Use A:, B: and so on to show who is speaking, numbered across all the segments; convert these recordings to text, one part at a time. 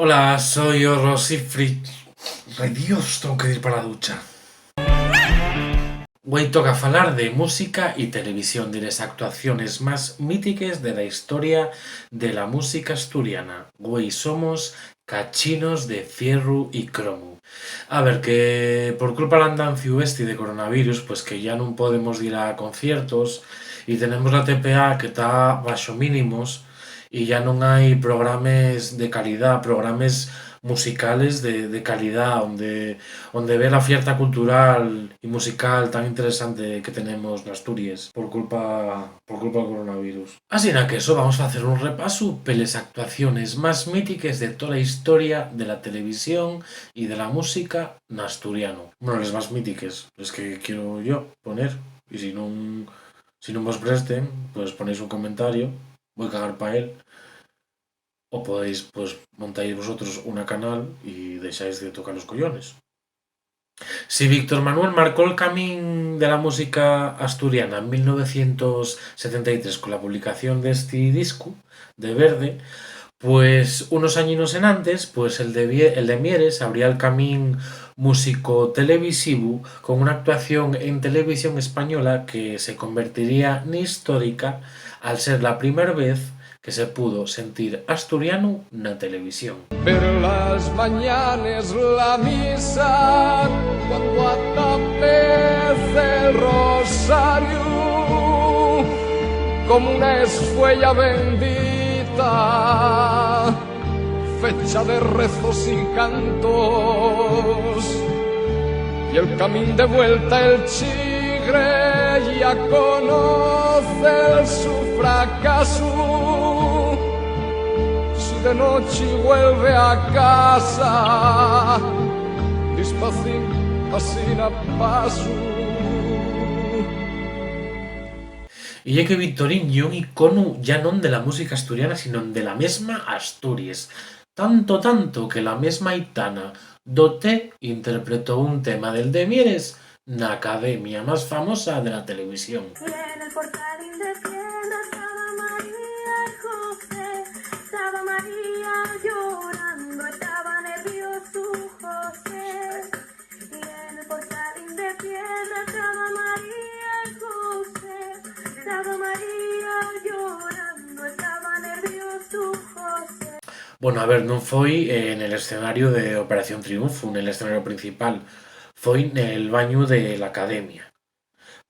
A: Hola, soy Rosifri. Ay Dios, tengo que ir para la ducha. Hoy toca falar de música y televisión, de las actuaciones más míticas de la historia de la música asturiana. Hoy somos cachinos de fierro y cromo. A ver, que por culpa del andanciu este de coronavirus, pues que ya no podemos ir a conciertos y tenemos la TPA que está bajo mínimos y ya no hay programas de calidad, programas musicales de calidad, donde ver la oferta cultural y musical tan interesante que tenemos en Asturias por culpa del coronavirus. Así que eso, vamos a hacer un repaso de las actuaciones más míticas de toda la historia de la televisión y de la música en asturiano. Bueno, las más míticas, las que quiero yo poner. Y si no vos presten, pues ponéis un comentario, voy a cagar para él. O podéis, pues, montáis vosotros una canal y dejáis de tocar los collones. Si Víctor Manuel marcó el camino de la música asturiana en 1973 con la publicación de este disco de Verde, pues unos añinos en antes, pues el de Mieres abría el camino músico televisivo con una actuación en televisión española que se convertiría en histórica al ser la primera vez que se pudo sentir asturiano na televisión.
B: Per las mañanas la misa, cuando atapece el rosario, como una escuela bendita, fecha de rezos y cantos, y el camino de vuelta el chigre ya conoce su fracaso. De noche vuelve a casa, despacín, así a paso.
A: Y es que Victorín y un icono ya no de la música asturiana, sino de la misma Asturias. Tanto que la misma Aitana Doté interpretó un tema del de Mieres na academia más famosa de la televisión.
C: Y en el portalín de cielo estaba María y José, estaba María llorando, estaba nervioso José. Y en el portalín de cielo estaba María y José, estaba María llorando, estaba nervioso José.
A: Bueno, a ver, non foi en el escenario de Operación Triunfo, en el escenario principal, foi en el baño de la academia.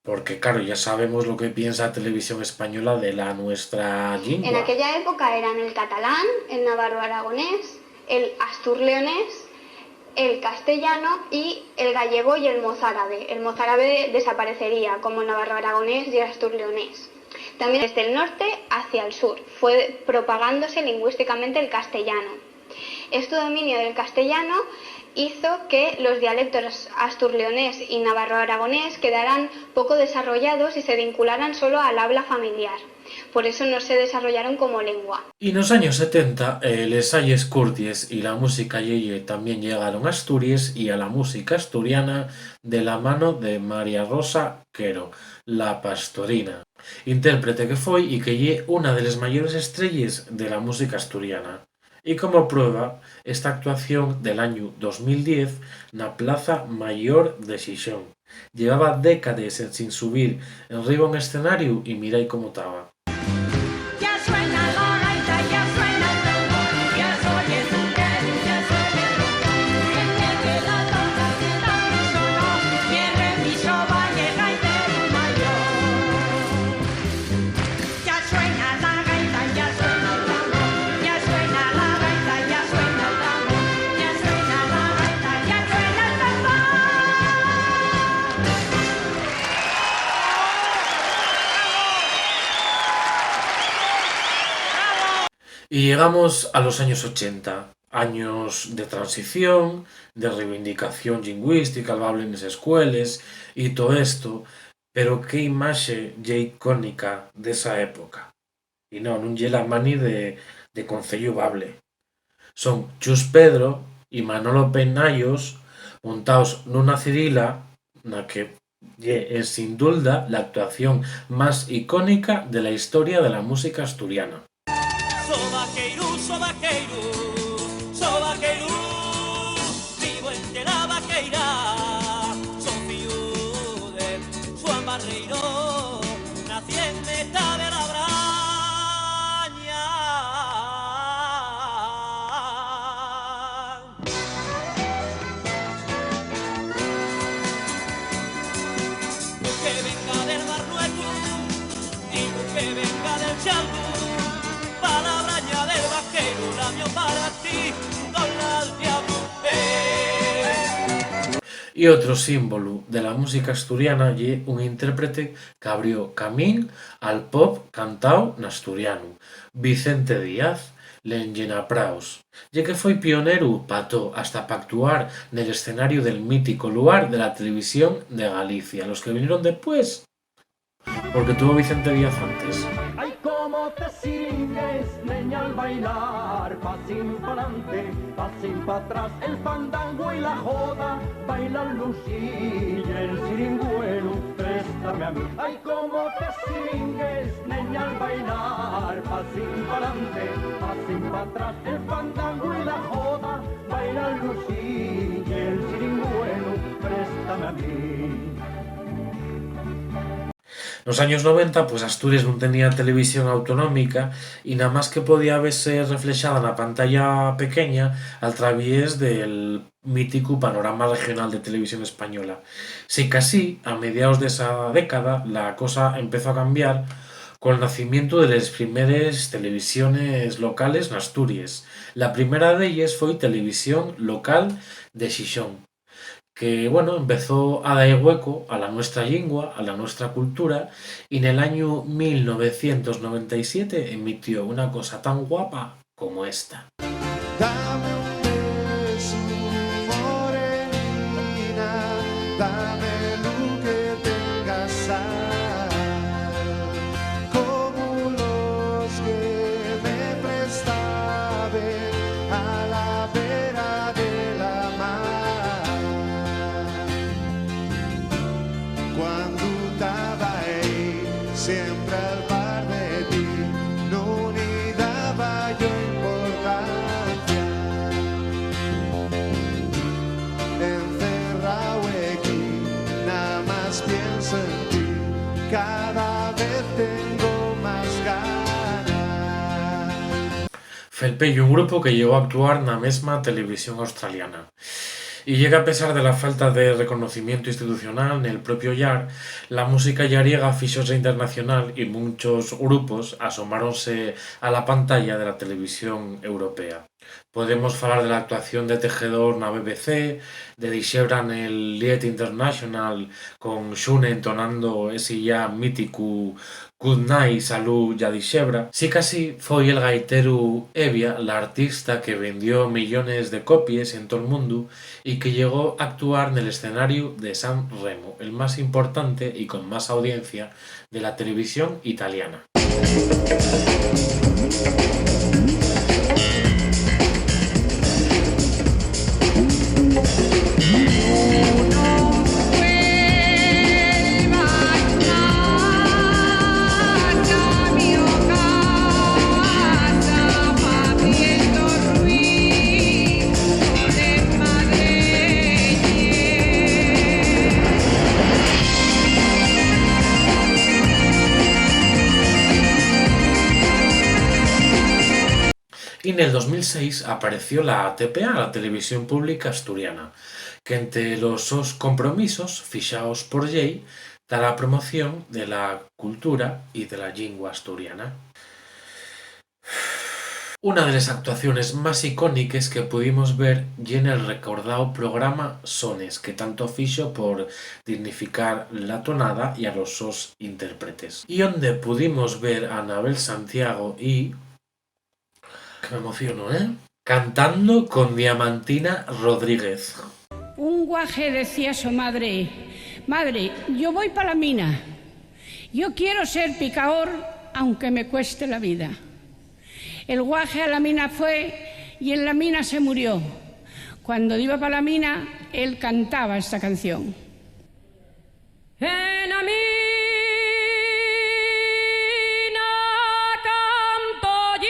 A: Porque claro, ya sabemos lo que piensa la televisión española de la nuestra lengua.
D: En aquella época eran el catalán, el navarro-aragonés, el astur-leonés, el castellano y el gallego y el mozárabe. El mozárabe desaparecería como el navarro-aragonés y el astur-leonés. También desde el norte hacia el sur fue propagándose lingüísticamente el castellano. Este dominio del castellano hizo que los dialectos astur-leonés y navarro-aragonés quedaran poco desarrollados y se vincularan solo al habla familiar. Por eso no se desarrollaron como lengua.
A: Y en los años 70, les ayes curties y la música yeye también llegaron a Asturias y a la música asturiana de la mano de María Rosa Quero, la pastorina, intérprete que fue y que lle una de las mayores estrellas de la música asturiana. Y como prueba, esta actuación del año 2010 na Plaza Mayor de Xixón. Llevaba décadas sin subir enriba a un escenario y mirai cómo estaba.
E: Ya suena la gaita, ya suena el tambor, ya se oye su querer, ya se oye el rumor. Siente que la trompetita me sonó, cierre mi valle gaitero mayor. Ya suena la gaita, ya suena el tambor, ya suena la gaita, ya suena el tambor, ya suena la gaita, ya suena el tambor.
A: Y llegamos a los años 80, años de transición, de reivindicación lingüística, al hablar en las escuelas y todo esto, pero qué imaxe lle icónica desa época. Y non lle la mani de Concello Bable. Son Chus Pedro y Manolo Penallos montados nunha cirila na que es sin duda la actuación más icónica de la historia de la música asturiana.
F: So vaqueiro, so vaqueiro, so vaqueiro, vivo entre la vaqueira. Son fillo de Juan Barreiro, nací en Meta de la Braña. Que venga del Barrueco y que venga del Chalco, para la Braña del vaquero, la mío para ti, con las diablo.
A: Y otro símbolo de la música asturiana y un intérprete que abrió camín al pop cantao n'asturianu, Vicente Díaz, l'Enllena Praos, ya que fue pionero pato hasta pa actuar nel escenario del mítico lugar de la televisión de Galicia, los que vinieron después, porque tuvo Vicente Díaz antes.
G: Ay, cómo te siringues, niña, al bailar, pasín pa'lante, pasín pa' atrás, el fandango y la joda, bailan Lucilla, el siringüelo, préstame a mí. Ay, cómo te siringues, niña, al bailar, pasín pa'lante, pasín pa' atrás, el fandango y la joda, bailan Lucilla, el siringüelo, préstame a mí.
A: Nos años 90, pues Asturias non tenía televisión autonómica y nada más que podía verse reflejada na pantalla pequeña a través del mítico panorama regional de televisión española. Sí que así, a mediados de esa década, la cosa empezó a cambiar con el nacimiento de las primeras televisiones locales en Asturias. La primera de ellas fue Televisión Local de Xixón, que bueno, empezó a dar hueco a la nuestra lengua, a la nuestra cultura, y en el año 1997 emitió una cosa tan guapa como esta.
H: Dame un beso, morenina, dame lo que tengas sal, como los que me prestaste a la vera de la mar. Cuando estaba ahí, siempre al par de ti, no ni daba yo importancia. Encerrado aquí, nada más pienso en ti, cada vez tengo más ganas.
A: Felpe, un grupo que llegó a actuar en la misma televisión australiana. Y llega a pesar de la falta de reconocimiento institucional en el propio llar, la música llariega fixose internacional y muchos grupos asomáronse a la pantalla de la televisión europea. Podemos falar de la actuación de Tejedor na BBC, de Dixebra nel Lied International con Xune entonando ese ya mítico Good Night, Salud ya Dixebra. Sí que así foi el gaitero Evia, la artista que vendió millones de copias en todo el mundo y que llegó a actuar en el escenario de San Remo, el más importante y con más audiencia de la televisión italiana. Y en el 2006 apareció la TPA, la Televisión Pública Asturiana, que entre los sus compromisos fixaos por ley da la promoción de la cultura y de la lengua asturiana. Una de las actuaciones más icónicas que pudimos ver y en el recordado programa Sones, que tanto fixo por dignificar la tonada y a los sus intérpretes. Y donde pudimos ver a Anabel Santiago y... que me emociono, cantando con Diamantina Rodríguez.
I: Un guaje decía a su madre: madre, yo voy para la mina. Yo quiero ser picador aunque me cueste la vida. El guaje a la mina fue y en la mina se murió. Cuando iba para la mina, él cantaba esta canción. En la mina canto yo,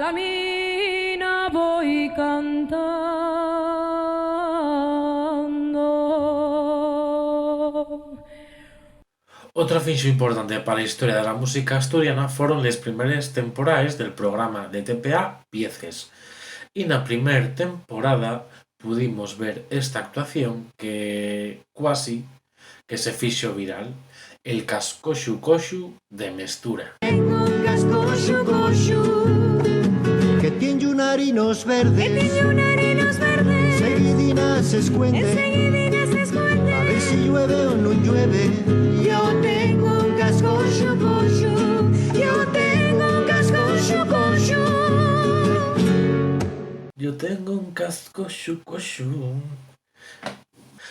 E: la mina voy cantando.
A: Otra fixo importante para a historia da música asturiana foron les primeres temporadas del programa de TPA Pieces. E na primer temporada pudimos ver esta actuación que cuasi que se fixo viral, el Cascoxu Coxu de Mestura.
J: Tengo un cascoxu coxu
G: Que tiene un harinos verdes, seguidinas se escuende, a ver si llueve o no llueve.
J: Yo tengo un cascoxu coxu, yo tengo un cascoxu coxu.
A: Yo tengo un Cascoxu Coxu.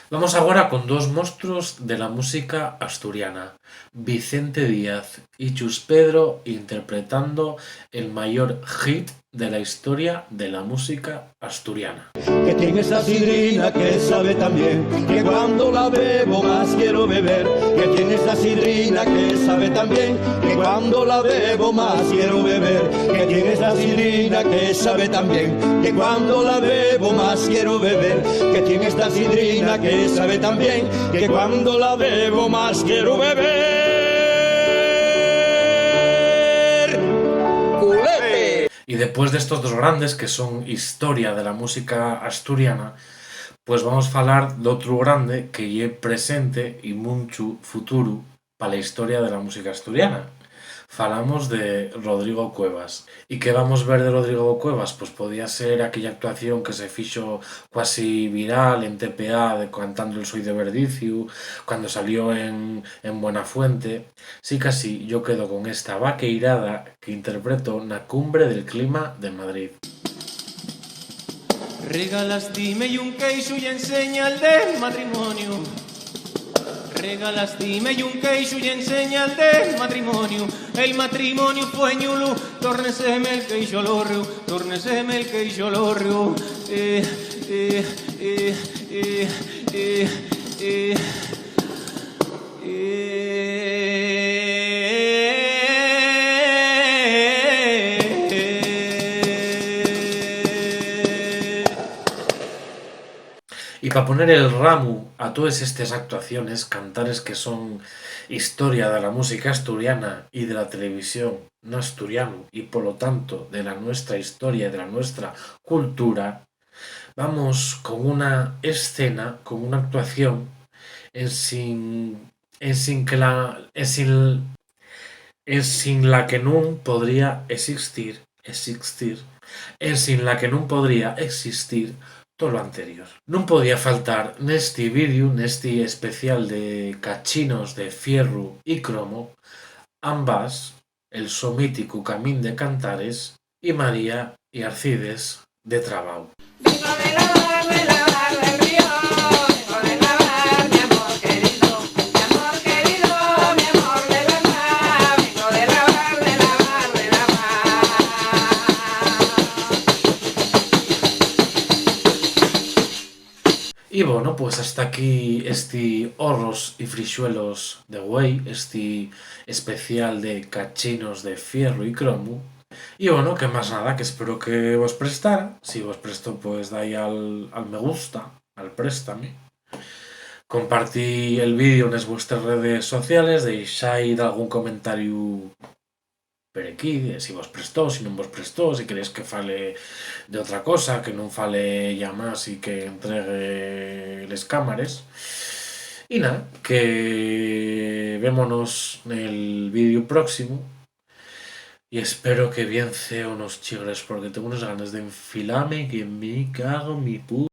A: Vamos agora con dos monstruos de la música asturiana, Vicente Díaz y Chus Pedro interpretando el mayor hit de la historia de la música asturiana.
G: Que tiene esa sidrina que sabe también, que cuando la bebo más quiero beber. Que tiene esa sidrina que sabe también, que cuando la bebo más quiero beber. Que tiene esa sidrina que sabe también, que cuando la bebo más quiero beber. Que tiene esta sidrina que sabe también, que cuando la bebo más quiero beber. ¡Culete!
A: Y después de estos dos grandes que son historia de la música asturiana, pues vamos a hablar de otro grande que lle presente y mucho futuro para la historia de la música asturiana. Falamos de Rodrigo Cuevas. ¿Y qué vamos a ver de Rodrigo Cuevas? Pues podía ser aquella actuación que se fixo casi viral en TPA de cantando el Soy de Verdicio, cuando salió en Buenafuente. Sí, casi yo quedo con esta vaqueirada que interpretó na Cumbre del Clima de Madrid.
F: Regalaste y un queixo y enseña el del matrimonio. Regalaste y un queixo y enseña el del matrimonio. El matrimonio fue ñulu, tórneseme el queixo lorrio, tórneseme el queixo lorrio.
A: Y para poner el ramo a todas estas actuaciones, cantares que son historia de la música asturiana y de la televisión no asturiano y por lo tanto de la nuestra historia y de la nuestra cultura, vamos con una escena, con una actuación en sin la que non podría existir todo lo anterior. Non podía faltar neste vídeo, neste especial de cachinos de fierro y cromo, ambas, el so mítico Camín de Cantares y María y Arcides de Trabau. Y bueno, pues hasta aquí este Horros y Frixuelos de Güey, este especial de cachinos de fierro y cromo. Y bueno, que más nada, que espero que vos prestara. Si vos presto, pues dai al me gusta, al préstame. Compartí el vídeo en vuestras redes sociales, deixáis algún comentario per aquí, si vos prestó, si non vos prestó, si queréis que fale de outra cosa, que non fale ya más y que entregue les cámaras. Y nada, que vémonos nel vídeo próximo y espero que bien ceo unos chigres porque tengo unas ganas de enfilame que me cago en mi puta.